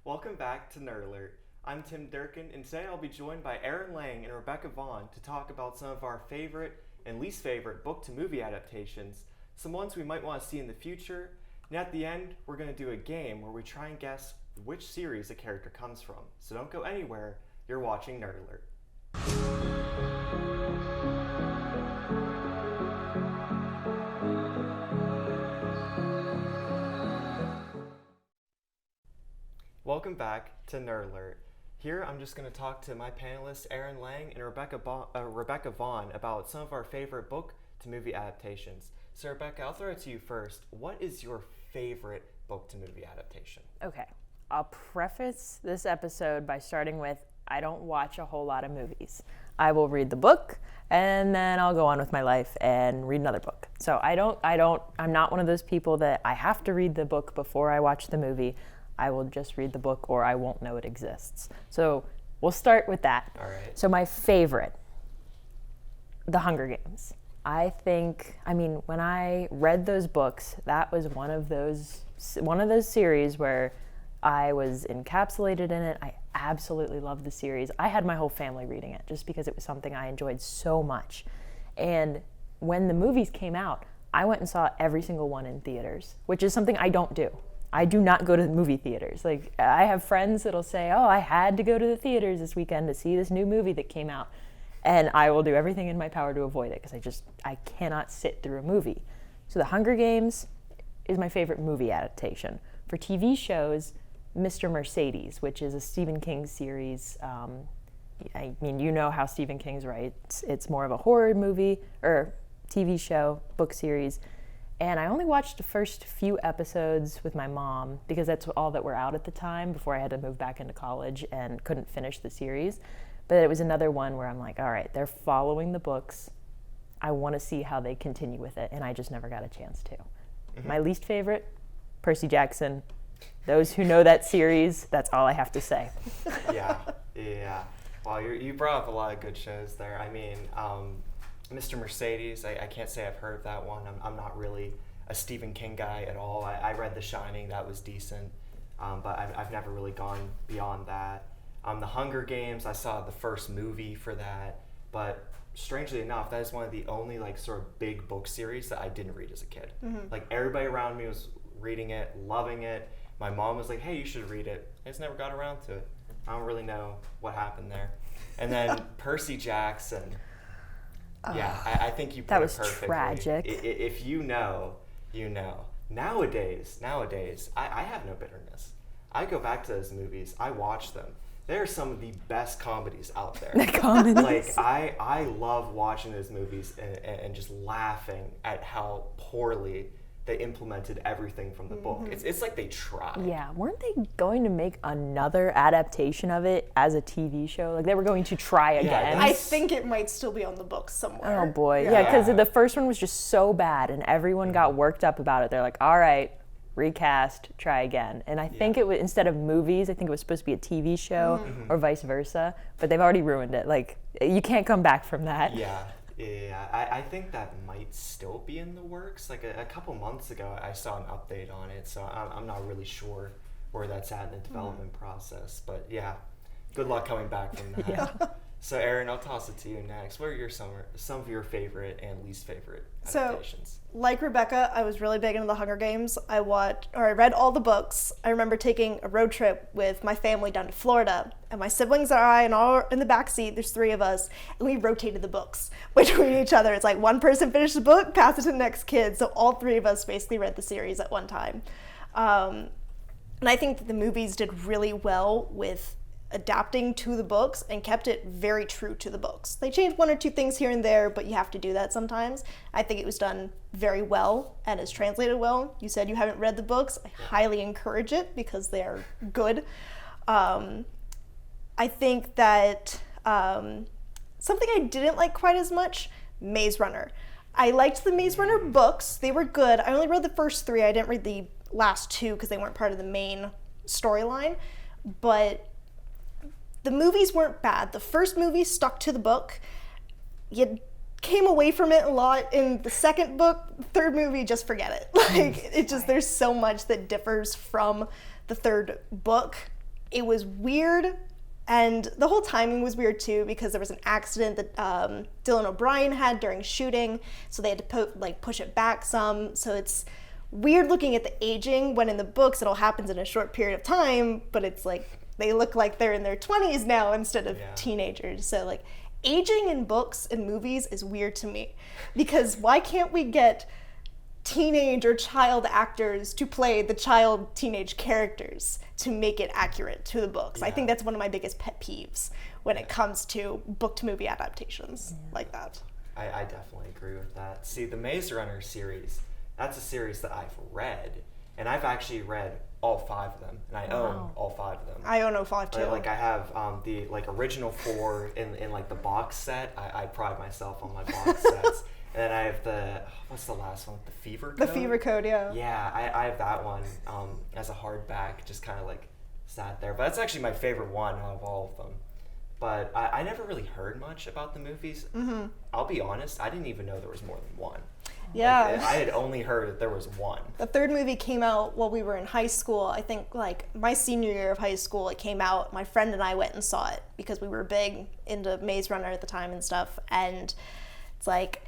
Welcome back to Nerd Alert. I'm Tim Durbin, and today I'll be joined by Erin Lang and Rebekah Vaughan to talk about some of our favorite and least favorite book-to-movie adaptations, some ones we might want to see in the future, and at the end, we're going to do a game where we try and guess which series a character comes from. So don't go anywhere, you're watching Nerd Alert. Welcome back to Nerd Alert. Here I'm just going to talk to my panelists Erin Lang and Rebekah Vaughan about some of our favorite book-to-movie adaptations. So Rebekah, I'll throw it to you first. What is your favorite book-to-movie adaptation? Okay, I'll preface this episode by starting with I don't watch a whole lot of movies. I will read the book and then I'll go on with my life and read another book. So I'm not one of those people that I have to read the book before I watch the movie. I will just read the book or I won't know it exists. So we'll start with that. All right. So my favorite, The Hunger Games. When I read those books, that was one of those series where I was encapsulated in it. I absolutely loved the series. I had my whole family reading it just because it was something I enjoyed so much. And when the movies came out, I went and saw every single one in theaters, which is something I don't do. I do not go to the movie theaters. Like, I have friends that'll say, oh, I had to go to the theaters this weekend to see this new movie that came out. And I will do everything in my power to avoid it because I cannot sit through a movie. So The Hunger Games is my favorite movie adaptation. For TV shows, Mr. Mercedes, which is a Stephen King series. You know how Stephen King's writes. It's more of a horror movie or TV show, book series. And I only watched the first few episodes with my mom because that's all that were out at the time before I had to move back into college and couldn't finish the series. But it was another one where I'm like, all right, they're following the books. I want to see how they continue with it, and I just never got a chance to. Mm-hmm. My least favorite, Percy Jackson. Those who know that series, that's all I have to say. Yeah. Well, you brought up a lot of good shows there. I mean, Mr. Mercedes, I can't say I've heard of that one. I'm not really a Stephen King guy at all. I read The Shining, that was decent, but I've never really gone beyond that. The Hunger Games, I saw the first movie for that, but strangely enough, that is one of the only sort of big book series that I didn't read as a kid. Mm-hmm. Like, everybody around me was reading it, loving it. My mom was like, hey, you should read it. I just never got around to it. I don't really know what happened there. And then Percy Jackson. Yeah, I think you put it perfectly. That was tragic. If you know, you know. Nowadays, I have no bitterness. I go back to those movies. I watch them. They're some of the best comedies out there. The comedies. I love watching those movies and just laughing at how poorly they implemented everything from the book. It's like they tried. Yeah, weren't they going to make another adaptation of it as a TV show? Like, they were going to try again. I think it might still be on the books somewhere. Oh boy, yeah, because the first one was just so bad and everyone got worked up about it. They're like, all right, recast, try again. And I think it was, instead of movies, I think it was supposed to be a TV show or vice versa, but they've already ruined it. Like, you can't come back from that. Yeah, I think that might still be in the works. Like, a couple months ago, I saw an update on it, so I'm not really sure where that's at in the development process. But yeah, good luck coming back from that. Yeah. So Erin, I'll toss it to you next. What are some of your favorite and least favorite adaptations? So, like Rebekah, I was really big into the Hunger Games. I read all the books. I remember taking a road trip with my family down to Florida, and my siblings and I, and all in the back seat, there's 3 of us, and we rotated the books between each other. It's like one person finished the book, pass it to the next kid. So all 3 of us basically read the series at one time. And I think that the movies did really well with adapting to the books and kept it very true to the books. They changed 1 or 2 things here and there, but you have to do that sometimes. I think it was done very well and is translated well. You said you haven't read the books. I highly encourage it because they are good. I think that something I didn't like quite as much, Maze Runner. I liked the Maze Runner books. They were good. I only read the first 3. I didn't read the last 2 because they weren't part of the main storyline. But the movies weren't bad. The first movie stuck to the book. You came away from it a lot. In the second book, third movie, just forget it. There's so much that differs from the third book it was weird. And the whole timing was weird too, because there was an accident that Dylan O'Brien had during shooting, so they had to push it back some. So it's weird looking at the aging when in the books it all happens in a short period of time, but it's like they look like they're in their 20s now instead of teenagers. So like aging in books and movies is weird to me, because why can't we get teenage or child actors to play the child teenage characters to make it accurate to the books? I think that's one of my biggest pet peeves when it comes to book to movie adaptations like that. I definitely agree with that. See, the Maze Runner series, that's a series that I've read, and I've actually read all 5 of them, and I own all 5 of them. I own all 5 too. Like I have the original 4 in like the box set. I pride myself on my box sets. And then I have what's the last one? The Fever Code? The Fever Code, yeah. Yeah, I have that one as a hardback, just kind of like sat there. But that's actually my favorite one out of all of them. But I never really heard much about the movies. Mm-hmm. I'll be honest, I didn't even know there was more than one. Yeah. I had only heard that there was one. The 3rd movie came out while we were in high school. I think like my senior year of high school, it came out. My friend and I went and saw it because we were big into Maze Runner at the time and stuff. And it's like,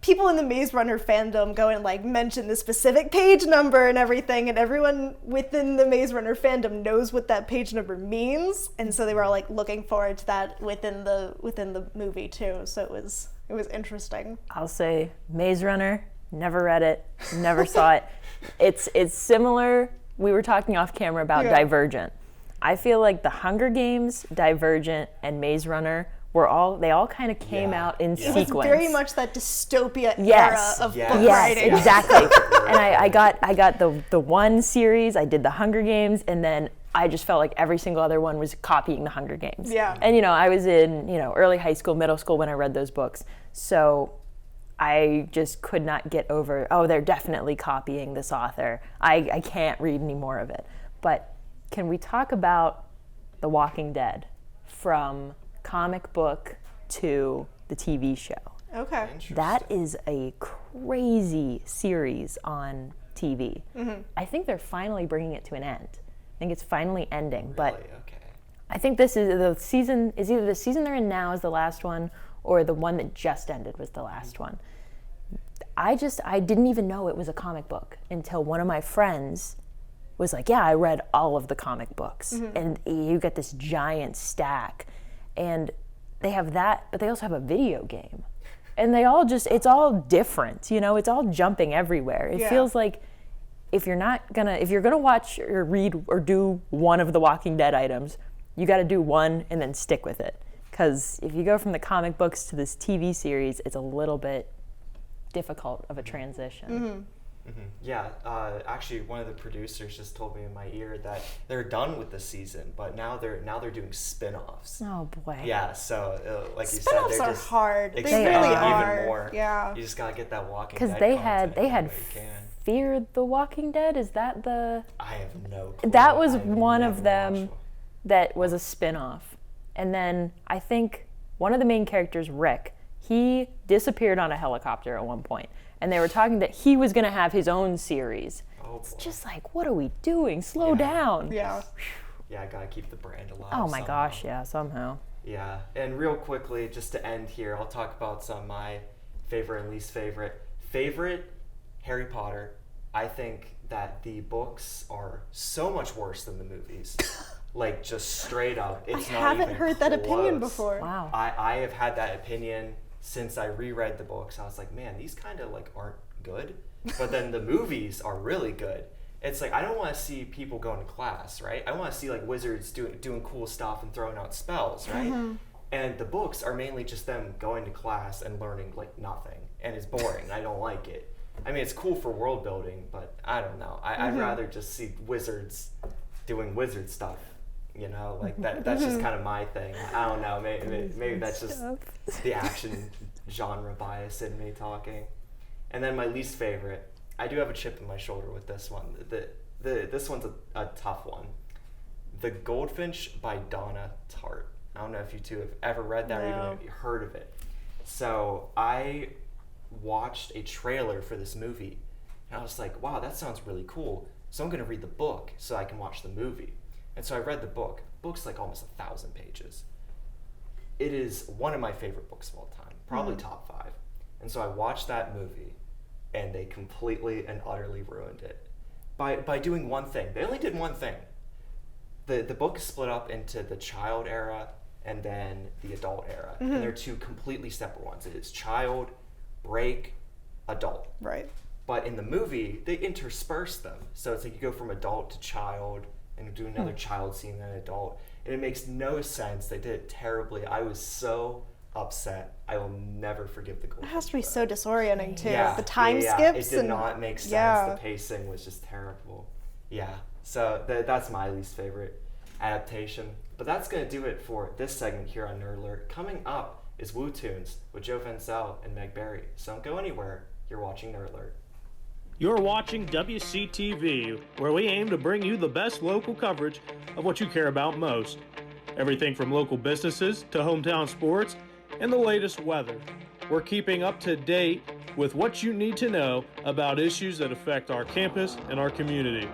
people in the Maze Runner fandom go and like mention the specific page number and everything, and everyone within the Maze Runner fandom knows what that page number means, and so they were all like looking forward to that within the movie too. So it was interesting. I'll say Maze Runner, never read it, never saw it. It's similar. We were talking off camera about Divergent. I feel like the Hunger Games, Divergent, and Maze Runner they all kind of came out in sequence. It was very much that dystopia era of book writing. Yes, exactly. And I got the one series, I did the Hunger Games, and then I just felt like every single other one was copying the Hunger Games. Yeah. And I was in early high school, middle school when I read those books. So I just could not get over, they're definitely copying this author. I can't read any more of it. But can we talk about The Walking Dead from comic book to the TV show? Okay. That is a crazy series on TV. Mm-hmm. I think they're finally bringing it to an end. I think it's finally ending. Really? But Okay. I think this is the season, is either the season they're in now is the last one, or the one that just ended was the last one. I didn't even know it was a comic book until one of my friends was like, I read all of the comic books. Mm-hmm. And you get this giant stack. And they have that, but they also have a video game. And it's all different, it's all jumping everywhere. It feels like if you're gonna watch or read or do one of the Walking Dead items, you gotta do one and then stick with it. Because if you go from the comic books to this TV series, it's a little bit difficult of a transition. Mm-hmm. Mm-hmm. Yeah, actually, one of the producers just told me in my ear that they're done with the season, but now they're doing spin-offs. Oh boy. Yeah, so like you said, spin-offs they're are just hard. They expanding really even are. more. Yeah. You just gotta get that Walking Because Dead. they content had any way you can. Fear the Walking Dead. Is that the? I have no clue. That was I've one never of them watched one. that was a spin-off, and then I think one of the main characters, Rick, he disappeared on a helicopter at one point. And they were talking that he was going to have his own series. Oh, it's boy. just like, what are we doing? Slow down. Yeah. Yeah, I gotta keep the brand alive. Oh my somehow. gosh, yeah, somehow. Yeah, and real quickly, just to end here, I'll talk about some of my favorite and least favorite. Favorite, Harry Potter. I think that the books are so much worse than the movies. Like, just straight up. It's I not haven't even heard that opinion close. before. Wow. I have had that opinion since I reread the books. I was like, man, these kind of like aren't good. But then the movies are really good. It's like, I don't want to see people going to class, right? I want to see like wizards doing cool stuff and throwing out spells, right? Mm-hmm. And the books are mainly just them going to class and learning like nothing. And it's boring. I don't like it. I mean, it's cool for world building, but I don't know. I'd rather just see wizards doing wizard stuff. You know, like that's just kind of my thing. I don't know, maybe that's just the action genre bias in me talking. And then my least favorite, I do have a chip in my shoulder with this one. This one's a tough one. The Goldfinch by Donna Tartt. I don't know if you two have ever read that or even heard of it. So I watched a trailer for this movie, and I was like, wow, that sounds really cool. So I'm going to read the book so I can watch the movie. And so I read the book. Book's like almost 1,000 pages. It is one of my favorite books of all time, probably top 5. And so I watched that movie, and they completely and utterly ruined it by doing one thing. They only did one thing. The book is split up into the child era and then the adult era. And they're two completely separate ones. It is child, break, adult. Right. But in the movie, they intersperse them. So it's like you go from adult to child and do another child scene, then adult. And it makes no sense. They did it terribly. I was so upset. I will never forgive the Goldfinch. It has to be for so that. disorienting too. Yeah, The time yeah, skips. It did not make sense. Yeah. The pacing was just terrible. Yeah. So that's my least favorite adaptation. But that's going to do it for this segment here on Nerd Alert. Coming up is Woo Tunes with Joe Venzel and Meg Berry. So don't go anywhere. You're watching Nerd Alert. You're watching WCTV, where we aim to bring you the best local coverage of what you care about most. Everything from local businesses to hometown sports and the latest weather. We're keeping up to date with what you need to know about issues that affect our campus and our community.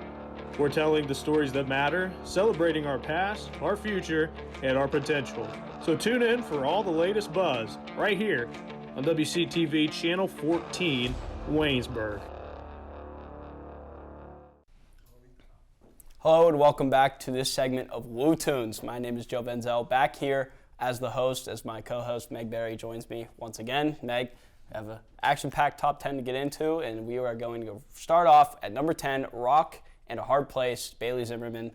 We're telling the stories that matter, celebrating our past, our future, and our potential. So tune in for all the latest buzz right here on WCTV Channel 14, Waynesburg. Hello and welcome back to this segment of Woo Tunes. My name is Joe Venzel, back here as the host, as my co-host Meg Berry joins me once again. Meg, we have an action-packed top 10 to get into, and we are going to start off at number 10, Rock and a Hard Place, Bailey Zimmerman.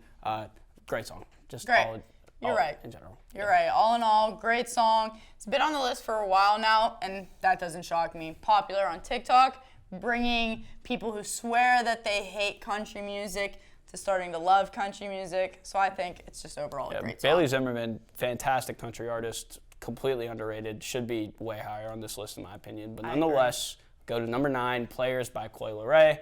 Great song. Just great. You're right. In general. You're right. All in all, great song. It's been on the list for a while now, and that doesn't shock me. Popular on TikTok, bringing people who swear that they hate country music to starting to love country music. So I think it's just overall a great song. Bailey Zimmerman, fantastic country artist, completely underrated. Should be way higher on this list in my opinion. But nonetheless, go to number 9, Players by Coi Leray.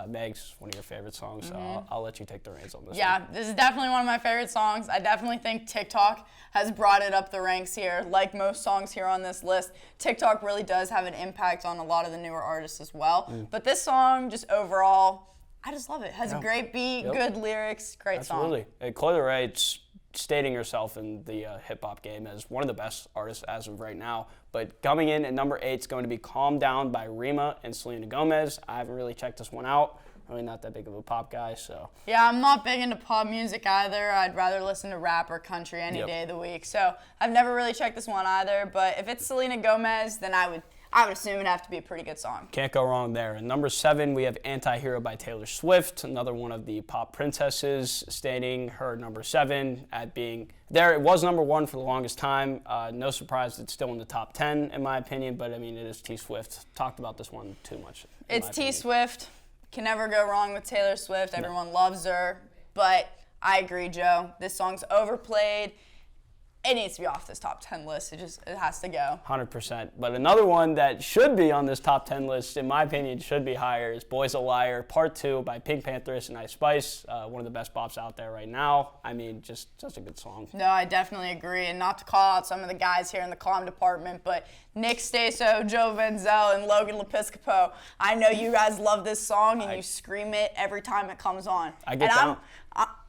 Meg's one of your favorite songs, so I'll let you take the reins on this Yeah, one. this is definitely one of my favorite songs. I definitely think TikTok has brought it up the ranks here. Like most songs here on this list, TikTok really does have an impact on a lot of the newer artists as well. But this song, just overall, I just love it. It has a great beat, good lyrics, great song. Absolutely. Coi Leray stating herself in the hip-hop game as one of the best artists as of right now. But coming in at number 8 is going to be Calm Down by Rima and Selena Gomez. I haven't really checked this one out. I'm really not that big of a pop guy, so. Yeah, I'm not big into pop music either. I'd rather listen to rap or country any day of the week. So I've never really checked this one either. But if it's Selena Gomez, then I would assume it'd have to be a pretty good song. Can't go wrong there. And number 7, we have Anti-Hero by Taylor Swift, another one of the pop princesses, stating her number 7 at being there. It was number 1 for the longest time. No surprise it's still in the top 10, in my opinion, but I mean, it is T Swift. Talked about this one too much. It's T Swift. Can never go wrong with Taylor Swift. Everyone loves her. But I agree, Joe. This song's overplayed. It needs to be off this top 10 list. It has to go. 100%. But another one that should be on this top 10 list, in my opinion, should be higher, is Boys a Liar, Part 2 by Pink Panthers and Ice Spice. One of the best bops out there right now. I mean, just such a good song. No, I definitely agree. And not to call out some of the guys here in the comm department, but Nick Staso, Joe Venzel, and Logan Lepiscopo, I know you guys love this song, and you scream it every time it comes on. I get down.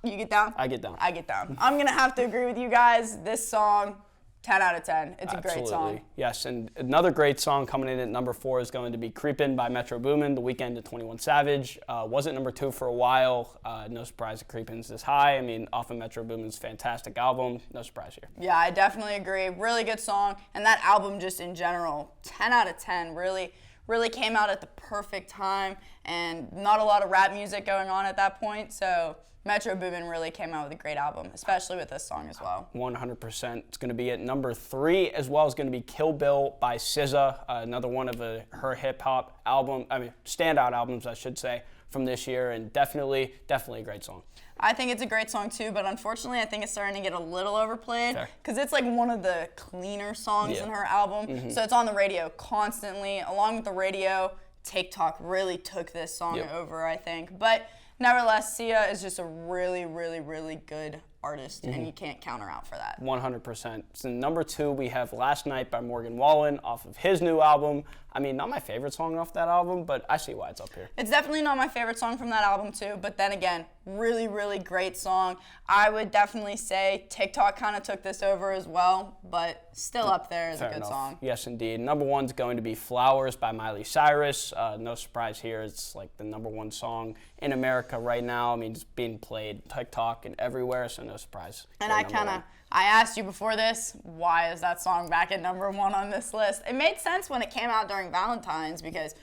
You get down? I get down. I get down. I'm going to have to agree with you guys. This song, 10 out of 10. It's a great song. Yes, and another great song coming in at number 4 is going to be Creepin' by Metro Boomin, The Weeknd and 21 Savage. Wasn't number 2 for a while. No surprise that Creepin's this high. I mean, off of Metro Boomin's fantastic album. No surprise here. Yeah, I definitely agree. Really good song. And that album just in general, 10 out of 10. Really came out at the perfect time. And not a lot of rap music going on at that point. So Metro Boomin really came out with a great album, especially with this song as well. 100%. It's going to be at number 3, as well as going to be Kill Bill by SZA, another one of her hip-hop standout albums, I should say, from this year, and definitely a great song. I think it's a great song too, but unfortunately I think it's starting to get a little overplayed because it's like one of the cleaner songs in her album. So it's on the radio constantly. Along with the radio, TikTok really took this song over, I think. But nevertheless, Sia is just a really good artist, and you can't counter out for that. 100%. So number 2, we have Last Night by Morgan Wallen off of his new album. I mean, not my favorite song off that album, but I see why it's up here. It's definitely not my favorite song from that album too, but then again, really, really great song. I would definitely say TikTok kind of took this over as well, but still up there is a good song. Yes, indeed. Number 1 is going to be Flowers by Miley Cyrus. No surprise here. It's like the number 1 song in America right now. I mean, it's being played TikTok and everywhere, so no surprise. And I asked you before this, why is that song back at number 1 on this list? It made sense when it came out during Valentine's because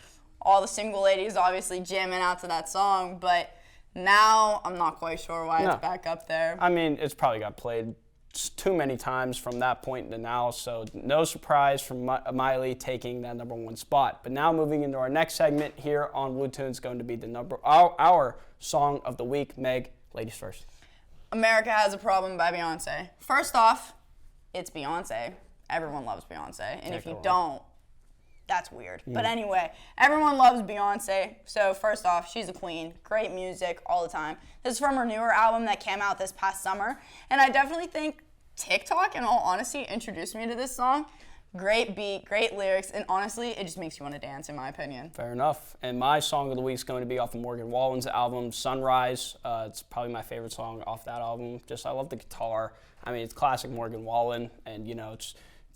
all the single ladies obviously jamming out to that song, but now I'm not quite sure why it's back up there. I mean, it's probably got played too many times from that point to now, so no surprise from Miley taking that number 1 spot. But now moving into our next segment here on Blue Tunes, going to be our song of the week. Meg, ladies first. America Has a Problem by Beyonce. First off, it's Beyonce. Everyone loves Beyonce. And if you don't, that's weird. But anyway, everyone loves Beyonce. So first off, she's a queen. Great music all the time. This is from her newer album that came out this past summer. And I definitely think TikTok, in all honesty, introduced me to this song. Great beat, great lyrics, and honestly, it just makes you want to dance, in my opinion. Fair enough. And my song of the week is going to be off of Morgan Wallen's album, Sunrise. It's probably my favorite song off that album. Just, I love the guitar. I mean, it's classic Morgan Wallen, and, you know,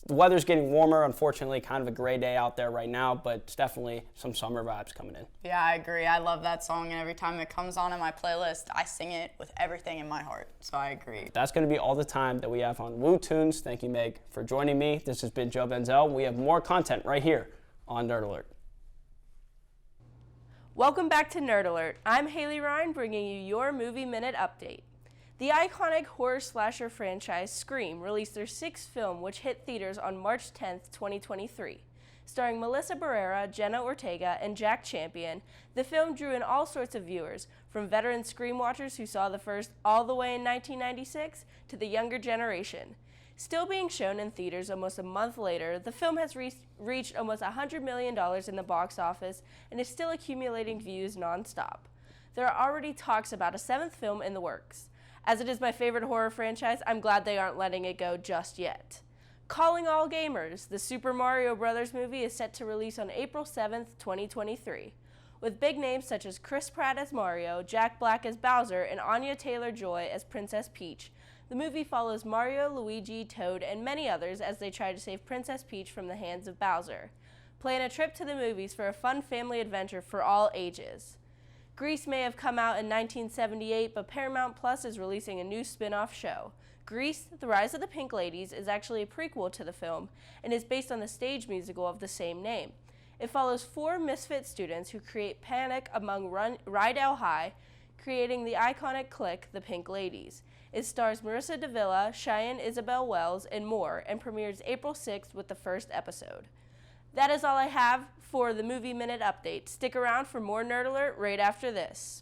the weather's getting warmer, unfortunately, kind of a gray day out there right now, but it's definitely some summer vibes coming in. Yeah, I agree. I love that song, and every time it comes on in my playlist, I sing it with everything in my heart, so I agree. That's going to be all the time that we have on Woo Tunes. Thank you, Meg, for joining me. This has been Joe Benzel. We have more content right here on Nerd Alert. Welcome back to Nerd Alert. I'm Haley Ryan, bringing you your Movie Minute Update. The iconic horror slasher franchise Scream released their 6th film, which hit theaters on March 10th, 2023. Starring Melissa Barrera, Jenna Ortega, and Jack Champion, the film drew in all sorts of viewers, from veteran Scream watchers who saw the first all the way in 1996 to the younger generation. Still being shown in theaters almost a month later, the film has reached almost $100 million in the box office and is still accumulating views nonstop. There are already talks about a 7th film in the works. As it is my favorite horror franchise, I'm glad they aren't letting it go just yet. Calling all gamers, the Super Mario Bros. Movie is set to release on April 7th, 2023. With big names such as Chris Pratt as Mario, Jack Black as Bowser, and Anya Taylor-Joy as Princess Peach, the movie follows Mario, Luigi, Toad, and many others as they try to save Princess Peach from the hands of Bowser. Plan a trip to the movies for a fun family adventure for all ages. Grease may have come out in 1978, but Paramount Plus is releasing a new spin-off show. Grease, The Rise of the Pink Ladies is actually a prequel to the film and is based on the stage musical of the same name. It follows 4 misfit students who create panic among Rydell High, creating the iconic clique, the Pink Ladies. It stars Marissa Davila, Cheyenne Isabel Wells, and more, and premieres April 6th with the first episode. That is all I have for the Movie Minute Update. Stick around for more Nerd Alert right after this.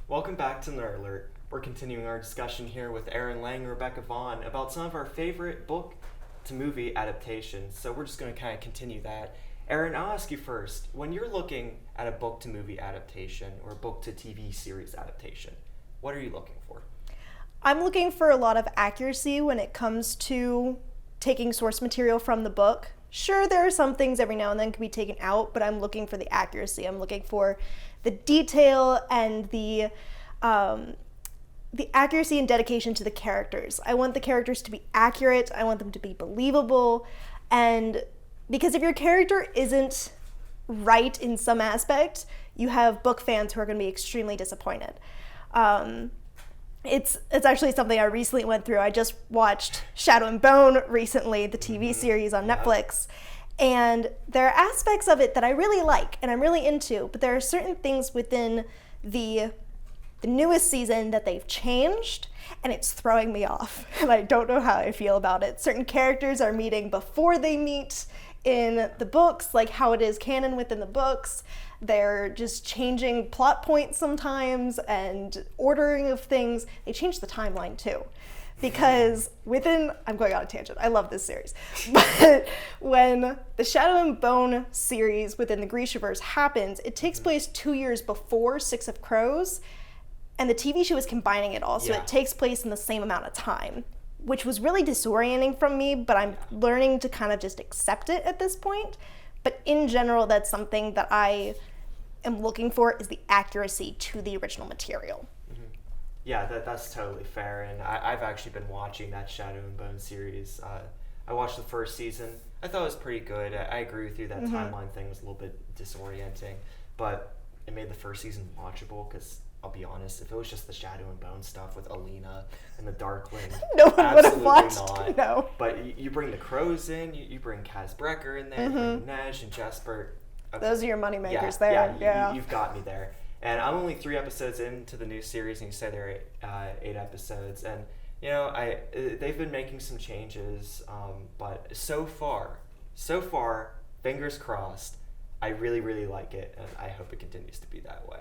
Welcome back to Nerd Alert. We're continuing our discussion here with Erin Lang and Rebekah Vaughan about some of our favorite book to movie adaptations. So we're just going to kind of continue that. Erin, I'll ask you first. When you're looking at a book to movie adaptation or a book to TV series adaptation, what are you looking for? I'm looking for a lot of accuracy when it comes to taking source material from the book Sure, there are some things every now and then can be taken out, but I'm looking for the accuracy. I'm looking for the detail and the accuracy and dedication to the characters. I want the characters to be accurate. I want them to be believable. And because if your character isn't right in some aspect, you have book fans who are going to be extremely disappointed. It's actually something I recently went through. I just watched Shadow and Bone recently, the TV series on Netflix. And there are aspects of it that I really like and I'm really into, but there are certain things within the newest season that they've changed, and it's throwing me off. And I don't know how I feel about it. Certain characters are meeting before they meet in the books, like how it is canon within the books. They're just changing plot points sometimes and ordering of things. They change the timeline too. Because I'm going on a tangent, I love this series, but when the Shadow and Bone series within the Grishaverse happens, it takes place 2 years before Six of Crows, and the TV show is combining it all, so it takes place in the same amount of time, which was really disorienting from me, but I'm learning to kind of just accept it at this point. But in general, that's something that I am looking for, is the accuracy to the original material. Yeah, that's totally fair, and I've actually been watching that Shadow and Bone series. I watched the first season. I thought it was pretty good. I agree with you that timeline thing was a little bit disorienting, but it made the first season watchable, because I'll be honest, if it was just the Shadow and Bone stuff with Alina and the Darkling, no one would have watched. Not. No. But you bring the Crows in, you bring Kaz Brekker in there, you bring Nej and Jesper. Okay. Those are your money makers there. Yeah, you've got me there. And I'm only 3 episodes into the new series, and you say there are 8 episodes. And you know, they've been making some changes, but so far, fingers crossed. I really, really like it, and I hope it continues to be that way.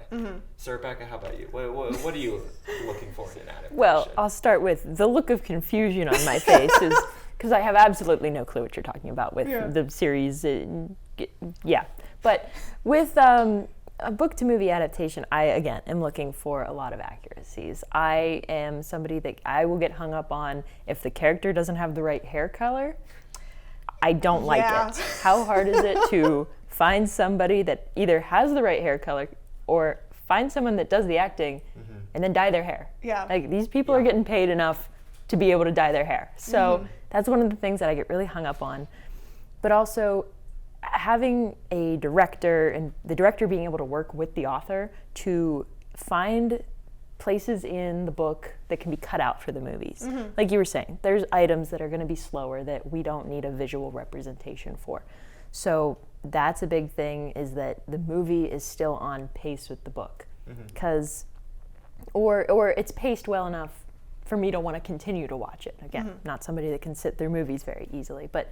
So, Rebekah, how about you? What are you looking for in an adaptation? Well, I'll start with the look of confusion on my face is because I have absolutely no clue what you're talking about with the series. But with a book to movie adaptation, I, again, am looking for a lot of accuracies. I am somebody that I will get hung up on if the character doesn't have the right hair color. I don't like it. How hard is it to find somebody that either has the right hair color or find someone that does the acting and then dye their hair? Like, these people are getting paid enough to be able to dye their hair. So that's one of the things that I get really hung up on. But also, having a director and the director being able to work with the author to find places in the book that can be cut out for the movies. Like you were saying, there's items that are going to be slower that we don't need a visual representation for. So that's a big thing, is that the movie is still on pace with the book, because or it's paced well enough for me to want to continue to watch it. Again, not somebody that can sit through movies very easily, but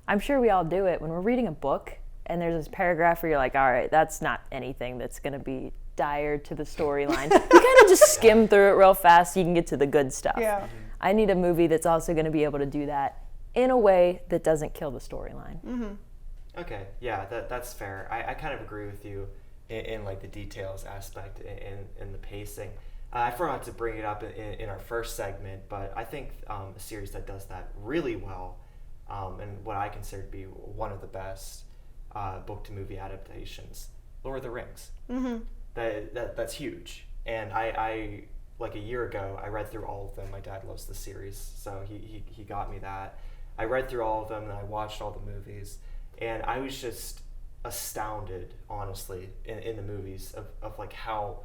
I'm sure we all do it when we're reading a book and there's this paragraph where you're like, all right, that's not anything that's going to be dire to the storyline. You kind of just skim through it real fast so you can get to the good stuff. I need a movie that's also going to be able to do that in a way that doesn't kill the storyline. Okay, yeah, that's fair. I kind of agree with you in like the details aspect in the pacing. I forgot to bring it up in our first segment, but I think a series that does that really well, and what I consider to be one of the best book to movie adaptations, Lord of the Rings. That's huge. And I like a year ago, I read through all of them. My dad loves the series, so he got me that. I read through all of them, and I watched all the movies, and I was just astounded, honestly, in the movies of like how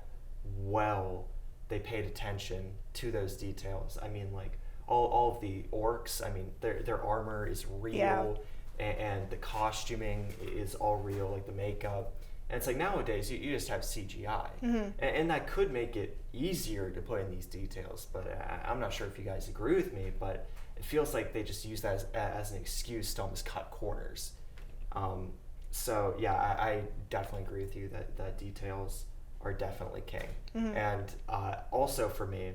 well they paid attention to those details. I mean, like all of the orcs, I mean, their armor is real, and the costuming is all real, like the makeup. And it's like nowadays you just have CGI, and that could make it easier to put in these details. But I'm not sure if you guys agree with me, but it feels like they just use that as an excuse to almost cut corners. So yeah, I definitely agree with you that details are definitely king. And also for me,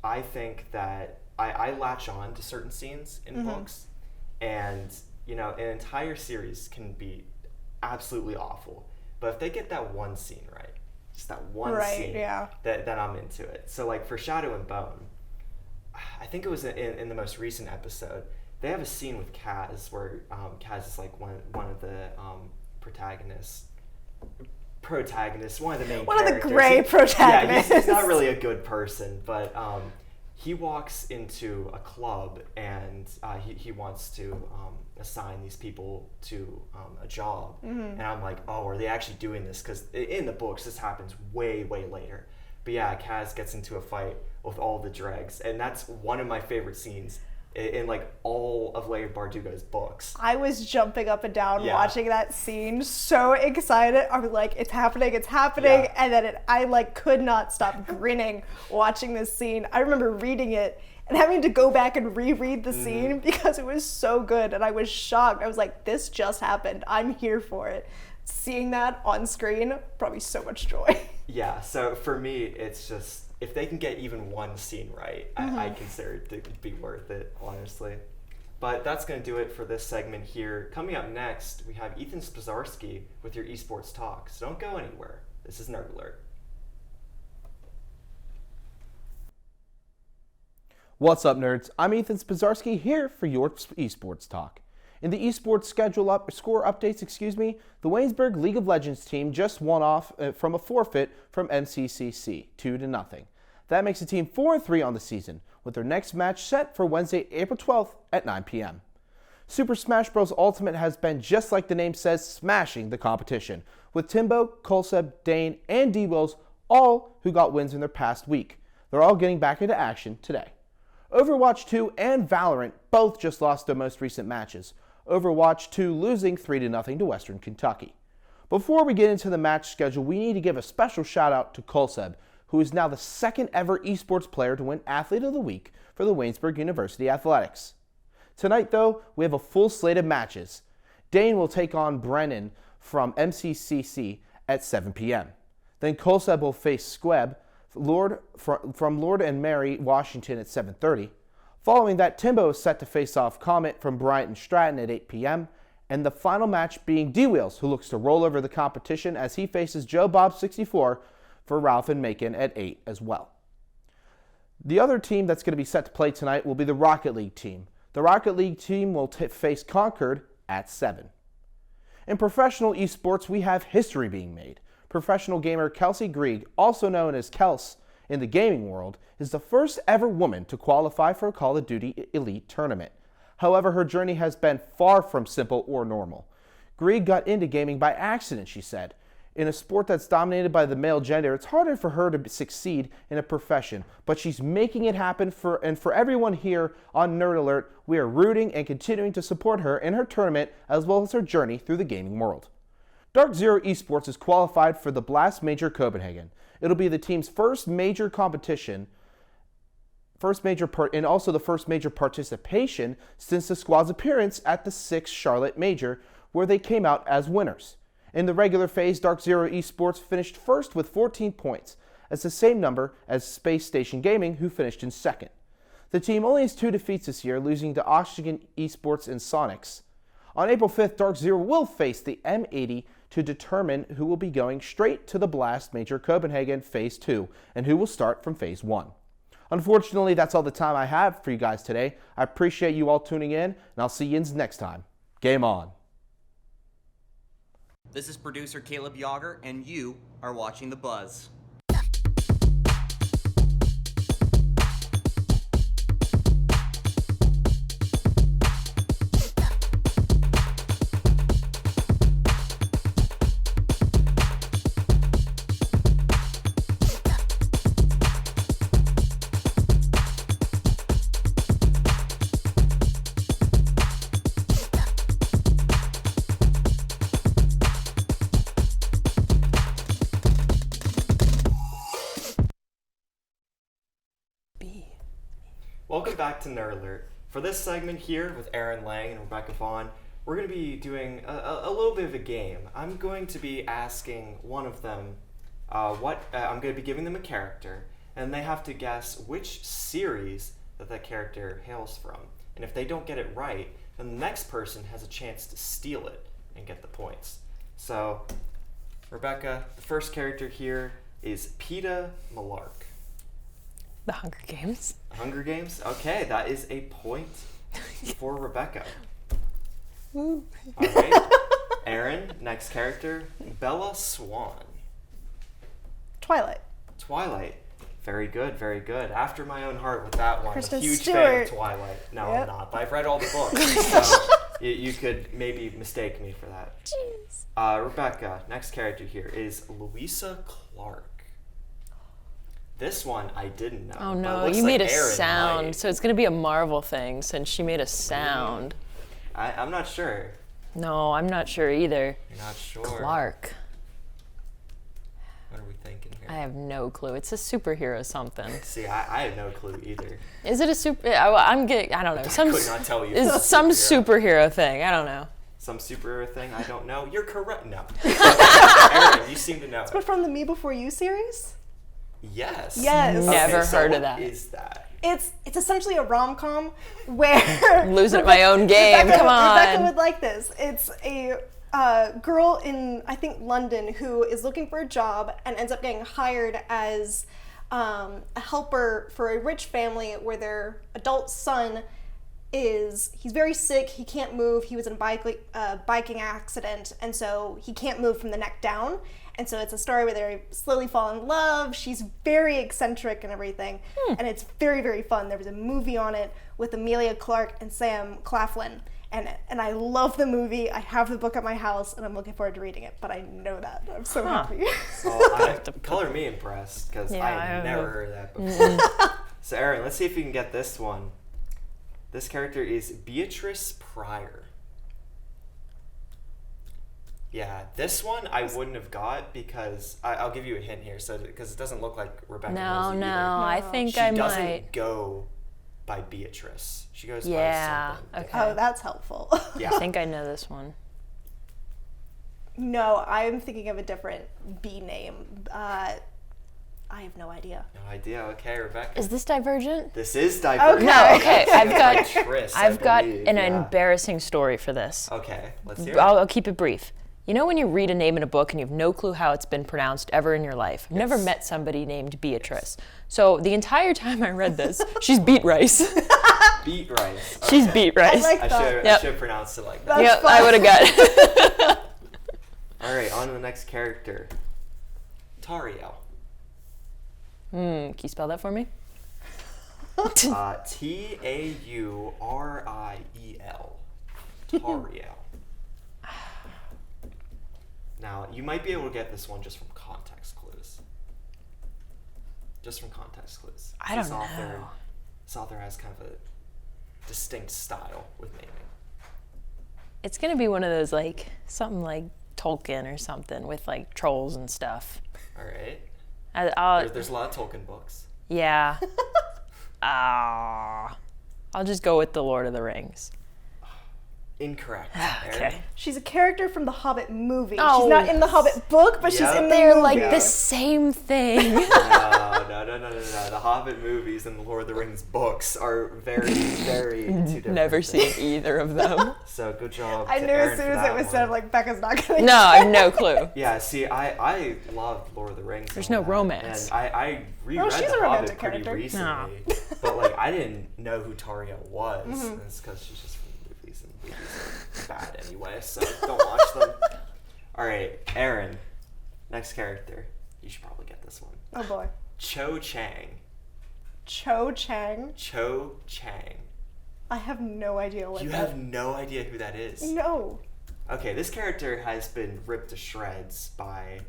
I think that I latch on to certain scenes in books, and you know, an entire series can be absolutely awful, but if they get that one scene right, just that one scene, then I'm into it. So like for Shadow and Bone, I think it was in the most recent episode, they have a scene with Kaz where Kaz is like one of the protagonists, one of the main One characters. of the gray protagonists. Yeah, he's not really a good person, but he walks into a club and he wants to assign these people to a job. And I'm like, oh, are they actually doing this? Because in the books, this happens way, way later. But yeah, Kaz gets into a fight with all the dregs, and that's one of my favorite scenes in like all of Leigh Bardugo's books. I was jumping up and down watching that scene, so excited. I'm like, it's happening, Yeah. and then I like could not stop grinning watching this scene. I remember reading it and having to go back and reread the scene because it was so good, and I was shocked. I was like, this just happened. I'm here for it. Seeing that on screen brought me so much joy. Yeah, so for me, it's just, if they can get even one scene right, I consider it to be worth it, honestly. But that's going to do it for this segment here. Coming up next, we have Ethan Spazarski with your eSports Talk. So don't go anywhere. This is Nerd Alert. What's up, nerds? I'm Ethan Spazarski here for your eSports Talk. In the eSports score updates, the Waynesburg League of Legends team just won off from a forfeit from MCCC, 2-0. That makes the team 4-3 on the season, with their next match set for Wednesday, April 12th at 9 p.m. Super Smash Bros. Ultimate has been, just like the name says, smashing the competition, with Timbo, Colseb, Dane, and D-Wills all who got wins in their past week. They're all getting back into action today. Overwatch 2 and Valorant both just lost their most recent matches, Overwatch 2 losing 3-0 to Western Kentucky. Before we get into the match schedule, we need to give a special shout out to Colseb, who is now the second ever esports player to win Athlete of the Week for the Waynesburg University Athletics. Tonight, though, we have a full slate of matches. Dane will take on Brennan from MCCC at 7 p.m. Then Colseb will face Squeb from Lord and Mary, Washington at 7:30. Following that, Timbo is set to face off Comet from Bryant and Stratton at 8 p.m. And the final match being D-Wheels, who looks to roll over the competition as he faces Joe Bob 64 for Ralph and Macon at 8 as well. The other team that's going to be set to play tonight will be the Rocket League team. The Rocket League team will face Concord at 7. In professional esports, we have history being made. Professional gamer Kelsey Grieg, also known as Kels in the gaming world, is the first ever woman to qualify for a Call of Duty Elite tournament. However, her journey has been far from simple or normal. Grieg got into gaming by accident, she said. In a sport that's dominated by the male gender, it's harder for her to succeed in a profession, but she's making it happen for everyone here on Nerd Alert. We are rooting and continuing to support her in her tournament as well as her journey through the gaming world. Dark Zero Esports is qualified for the Blast Major Copenhagen. It'll be the team's first major competition, and also the first major participation since the squad's appearance at the 6th Charlotte Major, where they came out as winners. In the regular phase, Dark Zero Esports finished first with 14 points, as the same number as Space Station Gaming, who finished in second. The team only has 2 defeats this year, losing to Oxygen Esports and Sonics. On April 5th, Dark Zero will face the M80 to determine who will be going straight to the Blast Major Copenhagen Phase 2 and who will start from Phase 1. Unfortunately, that's all the time I have for you guys today. I appreciate you all tuning in, and I'll see you next time. Game on. This is producer Caleb Yager, and you are watching The Buzz. Welcome back to Nerd Alert. For this segment here with Erin Lang and Rebekah Vaughan, we're going to be doing a little bit of a game. I'm going to be asking one of them I'm going to be giving them a character, and they have to guess which series that character hails from. And if they don't get it right, then the next person has a chance to steal it and get the points. So, Rebekah, the first character here is Peeta Mellark. The Hunger Games. Hunger Games? Okay, that is a point for Rebekah. All right. Erin, next character, Bella Swan. Twilight. Twilight. Very good, very good. After my own heart with that one. Kristen A huge fan Stewart. of Twilight. No, Yep. I'm not, but I've read all the books. So you could maybe mistake me for that. Jeez. Rebekah, next character here is Louisa Clark. This one I didn't know. Oh but it no, looks you like made a Erin sound, might. so it's gonna be a Marvel thing since she made a sound. I'm not sure. No, I'm not sure either. You're not sure. Clark. What are we thinking here? I have no clue. It's a superhero something. See, I have no clue either. Is it a super? I'm getting. I don't know. I Some could not tell you. is It's a some superhero thing. I don't know. Some superhero thing I don't know. You're correct. No. Erin, you seem to know. But from the Me Before You series? Yes. Yes. Never so heard of what that. is that? It's essentially a rom-com where Losing at my own game. Come Rebekah on. would like this. It's a girl in, I think, London who is looking for a job and ends up getting hired as a helper for a rich family where their adult son he's very sick, he can't move, he was in a biking accident, and so he can't move from the neck down. And so it's a story where they slowly fall in love. She's very eccentric and everything. And it's very, very fun. There was a movie on it with Emilia Clarke and Sam Claflin. And I love the movie. I have the book at my house, and I'm looking forward to reading it. But I know that. I'm so happy. Well, color me impressed, because Yeah, I I don't never know. heard of that before. So, Erin, let's see if you can get this one. This character is Beatrice Pryor. Yeah, this one I wouldn't have got because I'll give you a hint here, because it doesn't look like Rebekah No, knows it no. either. I think She I doesn't might. go by Beatrice. She goes Yeah. by something. Okay. Oh, that's helpful. Yeah. I think I know this one. No, I'm thinking of a different B name. I have no idea. No idea. Okay, Rebekah. Is this Divergent? This is Divergent. No. Okay. I've got an embarrassing story for this. Okay, let's hear it. I'll keep it brief. You know when you read a name in a book and you have no clue how it's been pronounced ever in your life? I've never met somebody named Beatrice. So the entire time I read this, she's beet rice. Beet rice. She's Okay. beet rice. I like I that. should have pronounced it like that. That's Yep, fun. I would have got it. All right, on to the next character. Tariel. Can you spell that for me? Tauriel. Tariel. Now, you might be able to get this one just from context clues. Just from context clues. I don't This author- know. This author has kind of a distinct style with naming. It's gonna be one of those like something like Tolkien or something with like trolls and stuff. All right. I'll, There's a lot of Tolkien books. yeah. I'll just go with the Lord of the Rings. Incorrect. Okay. Erin? She's a character from the Hobbit movie. Oh. She's not in the Hobbit book, but she's Yep. in the They're movie. like Yeah. the same thing. No. The Hobbit movies and the Lord of the Rings books are very, very two different Never things. seen either of them. So good job. I to knew Erin as soon for as that it was one. said, I'm like, Becca's not gonna No, I have no clue. Yeah, see, I loved Lord of the Rings. There's and no all that, romance. And I reread she's The a romantic Hobbit pretty character. recently. But like, I didn't know who Tariel was. And it's because she's just from the movies, and movies are bad anyway, so don't watch them. All right, Erin, next character. You should probably get this one. Oh boy. Cho Chang. Cho Chang. Cho Chang. I have no idea what You that have no idea who that is. No. Okay, this character has been ripped to shreds by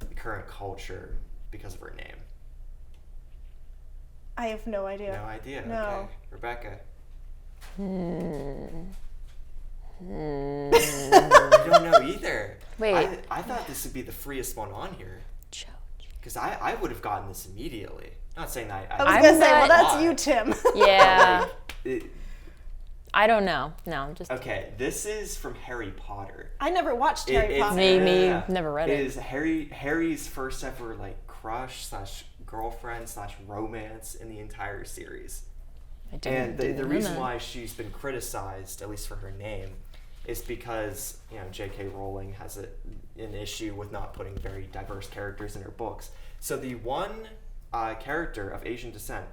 the current culture because of her name. I have no idea. No idea. No. Okay, Rebekah. You don't know either. Wait. I thought this would be the freest one on here because I would have gotten this immediately. Not saying that I was I'm gonna say, well, not- that's you, Tim. Yeah. It- I don't know. No, just okay, this is from Harry Potter. I never watched Harry It's- Potter. Me, never read It it. is Harry's first ever like crush / girlfriend / romance in the entire series. I didn't- And didn't the know reason that. why she's been criticized, at least for her name, is because J.K. Rowling has an issue with not putting very diverse characters in her books. So the one character of Asian descent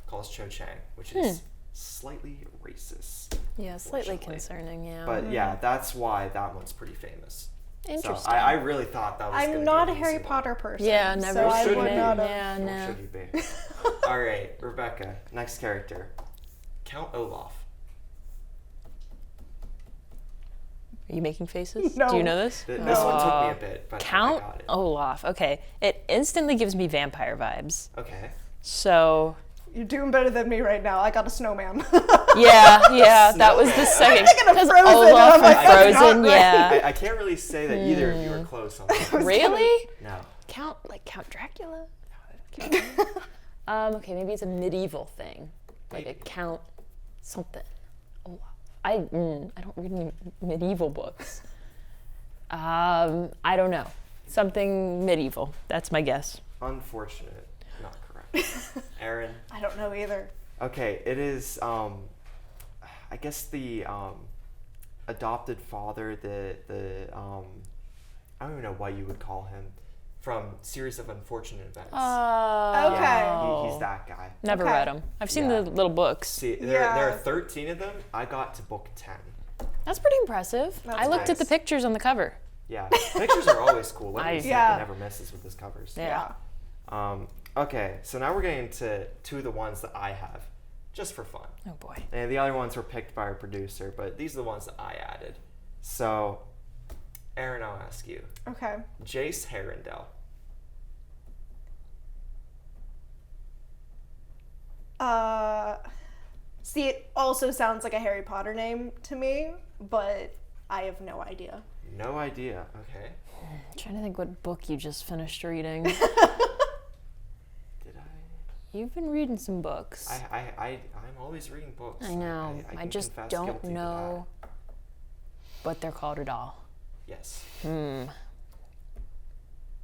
calls Cho Chang, which is slightly racist. Yeah, slightly Unfortunately. concerning, yeah. But yeah, that's why that one's pretty famous. Interesting. So I really thought that was gonna I'm be not an a Harry easy one. Potter person. Yeah, never So I should would be. not have. Yeah, Or no. should you be? All right, Rebecca, next character. Count Olaf. Are you making faces? No. Do you know this? This one took me a bit, but Count I got it. Olaf. Okay. It instantly gives me vampire vibes. Okay. So, You're doing better than me right now. I got a snowman. yeah, that was the second. thinking of Because Frozen, and Olaf I'm like, from that's not Frozen, right. yeah. I can't really say that either of you are close on that. Really? No. Count Dracula? Okay, maybe it's a medieval thing. Like a Count something. Olaf. I don't read any medieval books. I don't know. Something medieval. That's my guess. Unfortunate. Not correct. Erin. I don't know either. Okay, it is, I guess the adopted father, the I don't even know what you would call him, from Series of Unfortunate Events. Okay. Yeah, he's that guy. Never Okay. read them. I've seen Yeah. the little books. See, there Yeah. are 13 of them. I got to book 10. That's pretty impressive. I looked at the nice. pictures on the cover. Yeah, pictures are always cool. Let me say Yeah. it never misses with his covers. Yeah. Okay, so now we're getting to two of the ones that I have, just for fun. Oh boy. And the other ones were picked by our producer, but these are the ones that I added. So, Erin, I'll ask you. Okay. Jace Herondale. See, it also sounds like a Harry Potter name to me, but I have no idea. No idea. Okay. I'm trying to think what book you just finished reading. Did I? You've been reading some books. I'm always reading books. I know. I can just confess don't guilty to know what they're called at all. that. Yes.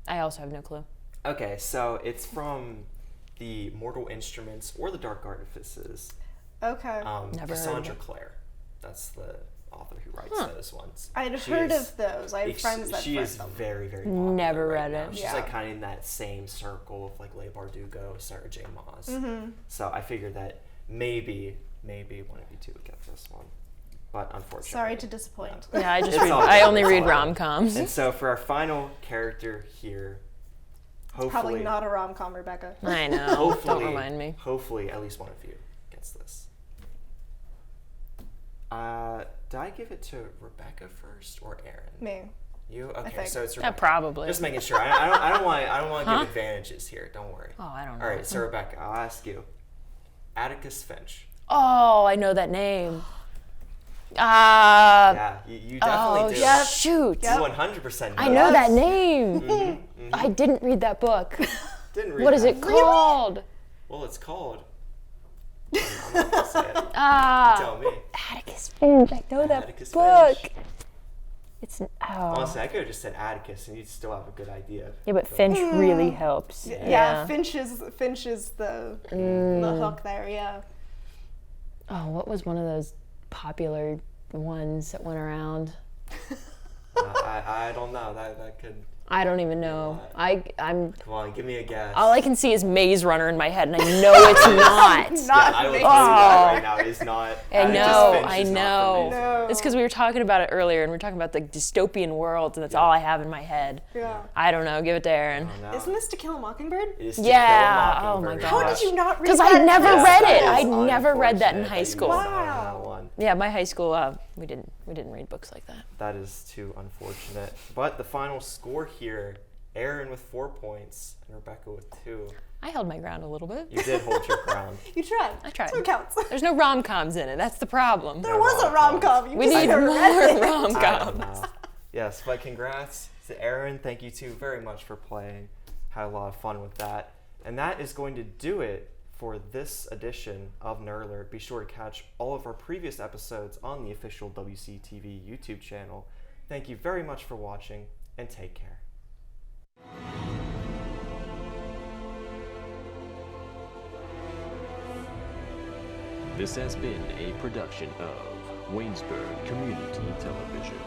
I also have no clue. Okay, so it's from the Mortal Instruments or the Dark Artifices. Okay. Never heard of Cassandra it. Clare. That's the author who writes those ones. I'd She heard is of those. I have friends that She read is them. very, very popular Never right read now. it. She's Yeah. like kind of in that same circle of like Leigh Bardugo, Sarah J. Maas. So I figured that maybe one of you two would get this one. But unfortunately. Sorry to disappoint. Yeah, I just It's read. all I good, only it's read all good. rom-coms. And so for our final character here, hopefully. Probably not a rom-com, Rebecca. I know. Hopefully, Don't remind me. Hopefully, at least one of you gets this. Did I give it to Rebecca first or Erin? Me. You? Okay, think. so it's Yeah, Rebecca. probably. Just making sure. I don't want to give advantages here. Don't worry. Oh, I don't know. All right, so Rebecca, I'll ask you. Atticus Finch. Oh, I know that name. Yeah, you definitely Oh, do. Yep. shoot. You 100% know I know that Yes. name. I didn't read that book. Didn't read What is that. it called? Well, it's called. I'm not gonna say it. Ah, Tell me. Atticus Finch. I know that Atticus book. Finch. It's Honestly, I could have just said Atticus, and you'd still have a good idea. yeah, but Finch really helps. Yeah, Finch is the hook there. Yeah. Oh, what was one of those popular ones that went around? I don't know. That could. I don't even know. I'm. Come on, give me a guess. All I can see is Maze Runner in my head, and I know it's not. Yeah, I will tell you that right now. It's not. I know, Finch I is not know. for me. No. It's because we were talking about it earlier, and we are talking about the dystopian world, and that's all I have in my head. Yeah. I don't know. Give it to Erin. No. Isn't this To Kill a Mockingbird? It is To Yeah, Kill a oh my Mockingbird. gosh. How did you not read Because that? I never Yes, read that it. is I never read that in unfortunate high you school. missed out on that one. Yeah, my high school, we didn't read books like that. That is too unfortunate. But the final score here, Erin with 4 points and Rebecca with 2. I held my ground a little bit. You did hold your ground. You tried. I tried. So it counts. There's no rom-coms in it. That's the problem. There was a rom-com. You We just need never more read it. I don't rom-coms. know. Yes, but congrats to Erin. Thank you two very much for playing. Had a lot of fun with that. And that is going to do it for this edition of Nerd Alert. Be sure to catch all of our previous episodes on the official WCTV YouTube channel. Thank you very much for watching, and take care. This has been a production of Waynesburg Community Television.